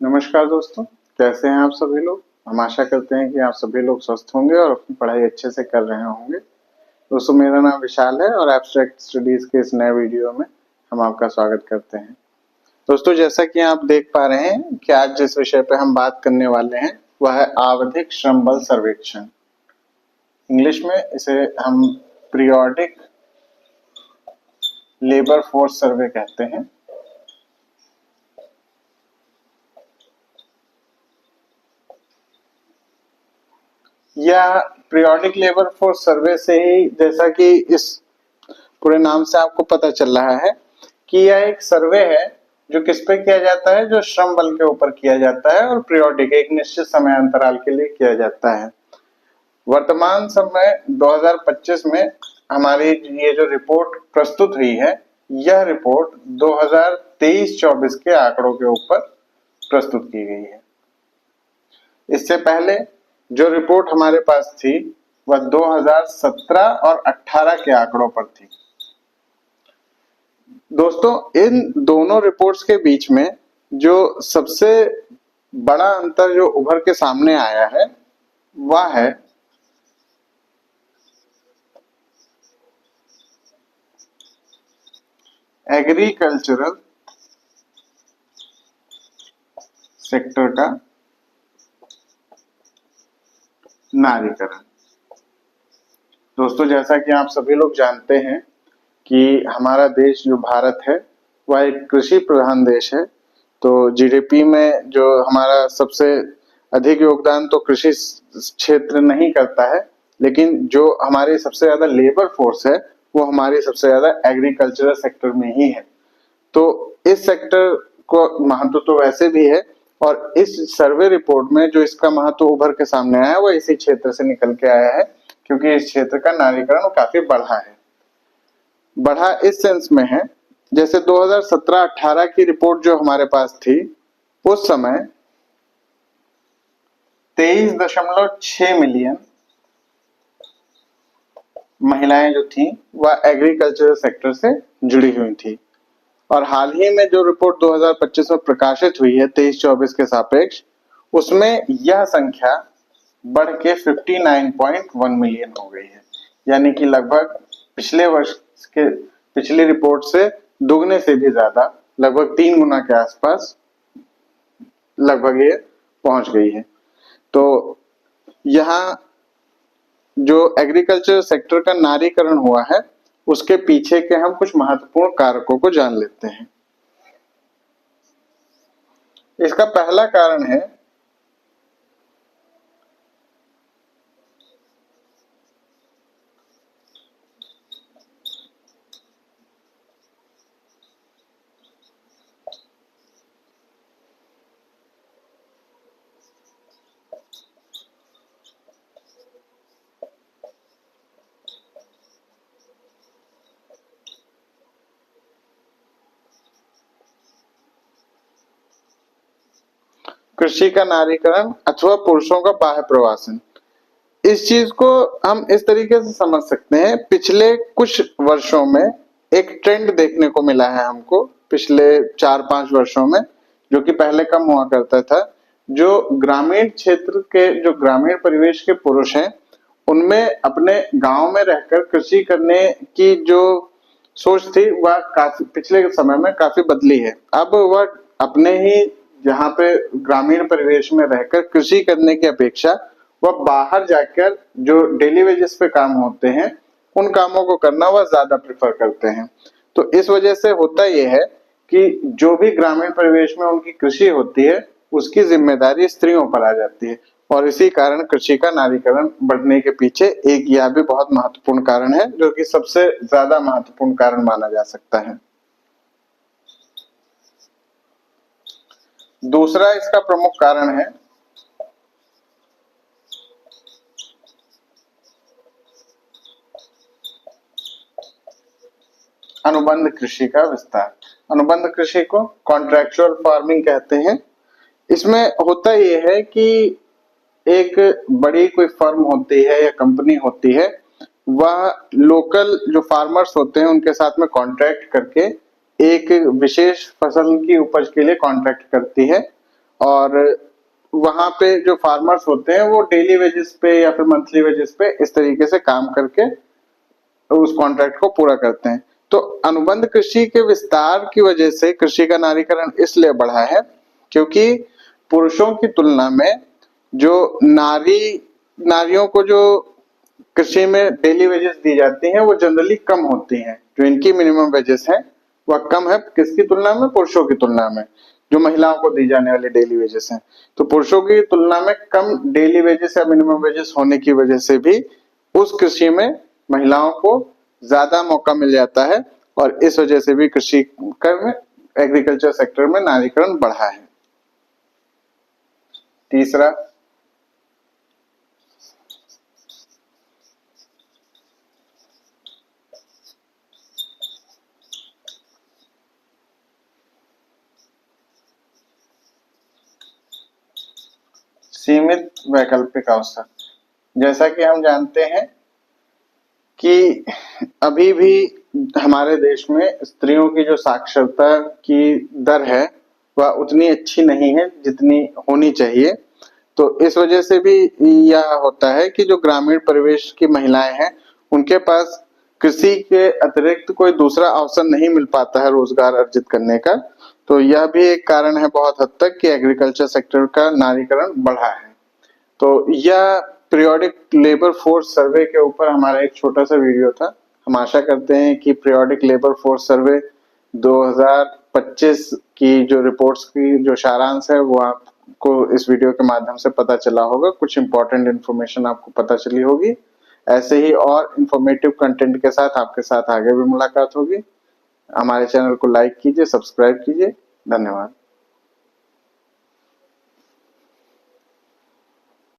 नमस्कार दोस्तों, कैसे हैं आप सभी लोग। हम आशा करते हैं कि आप सभी लोग स्वस्थ होंगे और अपनी पढ़ाई अच्छे से कर रहे होंगे। दोस्तों, मेरा नाम विशाल है और एब्स्ट्रैक्ट स्टडीज के इस नए वीडियो में हम आपका स्वागत करते हैं। दोस्तों, जैसा कि आप देख पा रहे हैं कि आज जिस विषय पे हम बात करने वाले हैं वह है आवधिक श्रम बल सर्वेक्षण। इंग्लिश में इसे हम पीरियोडिक लेबर फोर्स सर्वे कहते हैं। या पीरियोडिक लेबर फोर्स सर्वे से ही, जैसा कि इस पूरे नाम से आपको पता चल रहा है कि यह एक सर्वे है जो किस पे किया जाता है, जो श्रम बल के ऊपर किया जाता है और पीरियोडिक एक निश्चित समय अंतराल के लिए किया जाता है। वर्तमान समय 2025 में हमारी ये जो रिपोर्ट प्रस्तुत हुई है, यह रिपोर्ट 2023-24 के आंकड़ों के ऊपर प्रस्तुत की गई है। इससे पहले जो रिपोर्ट हमारे पास थी वह 2017 और 18 के आंकड़ों पर थी। दोस्तों, इन दोनों रिपोर्ट्स के बीच में जो सबसे बड़ा अंतर जो उभर के सामने आया है वह है एग्रीकल्चरल सेक्टर का नारीकरण। दोस्तों, जैसा कि आप सभी लोग जानते हैं कि हमारा देश जो भारत है वह एक कृषि प्रधान देश है। तो जीडीपी में जो हमारा सबसे अधिक योगदान तो कृषि क्षेत्र नहीं करता है, लेकिन जो हमारी सबसे ज्यादा लेबर फोर्स है वो हमारी सबसे ज्यादा एग्रीकल्चरल सेक्टर में ही है। तो इस सेक्टर को महत्व तो वैसे भी है, और इस सर्वे रिपोर्ट में जो इसका महत्व उभर के सामने आया है वो इसी क्षेत्र से निकल के आया है, क्योंकि इस क्षेत्र का नारीकरण काफी बढ़ा है। बढ़ा इस सेंस में है, जैसे 2017-18 की रिपोर्ट जो हमारे पास थी उस समय 23.6 मिलियन महिलाएं जो थी वह एग्रीकल्चर सेक्टर से जुड़ी हुई थी। और हाल ही में जो रिपोर्ट 2025 में प्रकाशित हुई है 23-24 के सापेक्ष, उसमें यह संख्या बढ़ के 59.1 मिलियन हो गई है। यानी कि लगभग पिछले वर्ष के पिछली रिपोर्ट से दुगने से भी ज्यादा, लगभग 3 गुना के आसपास लगभग ये पहुंच गई है। तो यहाँ जो एग्रीकल्चर सेक्टर का नारीकरण हुआ है उसके पीछे के हम कुछ महत्वपूर्ण कारकों को जान लेते हैं। इसका पहला कारण है कृषि का नारीकरण अथवा पुरुषों का बाह्य प्रवासन। इस चीज को हम इस तरीके से समझ सकते हैं, पिछले कुछ वर्षों में एक ट्रेंड देखने को मिला है हमको, पिछले 4-5 वर्षों में, जो कि पहले कम हुआ करता था। जो ग्रामीण क्षेत्र के, जो ग्रामीण परिवेश के पुरुष हैं, उनमें अपने गांव में रहकर कृषि करने की जो सोच थी वह काफी पिछले समय में काफी बदली है। अब वह अपने ही जहाँ पे ग्रामीण परिवेश में रहकर कृषि करने की अपेक्षा वह बाहर जाकर जो डेली वेजेस पे काम होते हैं उन कामों को करना वह ज्यादा प्रेफर करते हैं। तो इस वजह से होता यह है कि जो भी ग्रामीण परिवेश में उनकी कृषि होती है उसकी जिम्मेदारी स्त्रियों पर आ जाती है, और इसी कारण कृषि का नारीकरण बढ़ने के पीछे एक यह भी बहुत महत्वपूर्ण कारण है, जो कि सबसे ज्यादा महत्वपूर्ण कारण माना जा सकता है। दूसरा इसका प्रमुख कारण है अनुबंध कृषि का विस्तार। अनुबंध कृषि को कॉन्ट्रैक्चुअल फार्मिंग कहते हैं। इसमें होता यह है कि एक बड़ी कोई फर्म होती है या कंपनी होती है, वह लोकल जो फार्मर्स होते हैं उनके साथ में कॉन्ट्रैक्ट करके एक विशेष फसल की उपज के लिए कॉन्ट्रैक्ट करती है, और वहां पे जो फार्मर्स होते हैं वो डेली वेजेस पे या फिर मंथली वेजेस पे इस तरीके से काम करके उस कॉन्ट्रैक्ट को पूरा करते हैं। तो अनुबंध कृषि के विस्तार की वजह से कृषि का नारीकरण इसलिए बढ़ा है क्योंकि पुरुषों की तुलना में जो नारियों को जो कृषि में डेली वेजेस दी जाती हैं वो जनरली कम होती हैं। जो इनकी मिनिमम वेजेस है वह कम है, किसकी तुलना में? पुरुषों की तुलना में। जो महिलाओं को दी जाने वाली डेली वेजेस हैं, तो पुरुषों की तुलना में कम डेली वेजेस या मिनिमम वेजेस होने की वजह से भी उस कृषि में महिलाओं को ज्यादा मौका मिल जाता है और इस वजह से भी कृषि में, एग्रीकल्चर सेक्टर में नारीकरण बढ़ा है। तीसरा, सीमित वैकल्पिक अवसर। जैसा कि हम जानते हैं कि अभी भी हमारे देश में स्त्रियों की जो साक्षरता की दर है वह उतनी अच्छी नहीं है जितनी होनी चाहिए। तो इस वजह से भी यह होता है कि जो ग्रामीण परिवेश की महिलाएं हैं उनके पास कृषि के अतिरिक्त कोई दूसरा अवसर नहीं मिल पाता है रोजगार अर्जित करने का। तो यह भी एक कारण है बहुत हद तक कि एग्रीकल्चर सेक्टर का नारीकरण बढ़ा है। तो यह पीरियोडिक लेबर फोर्स सर्वे के ऊपर हमारा एक छोटा सा वीडियो था। हम आशा करते हैं कि पीरियोडिक लेबर फोर्स सर्वे 2025 की जो रिपोर्ट्स की जो सारांश है वो आपको इस वीडियो के माध्यम से पता चला होगा। कुछ इंपॉर्टेंट इन्फॉर्मेशन आपको पता चली होगी। ऐसे ही और इंफॉर्मेटिव कंटेंट के साथ आपके साथ आगे भी मुलाकात होगी। हमारे चैनल को लाइक कीजिए, सब्सक्राइब कीजिए। धन्यवाद।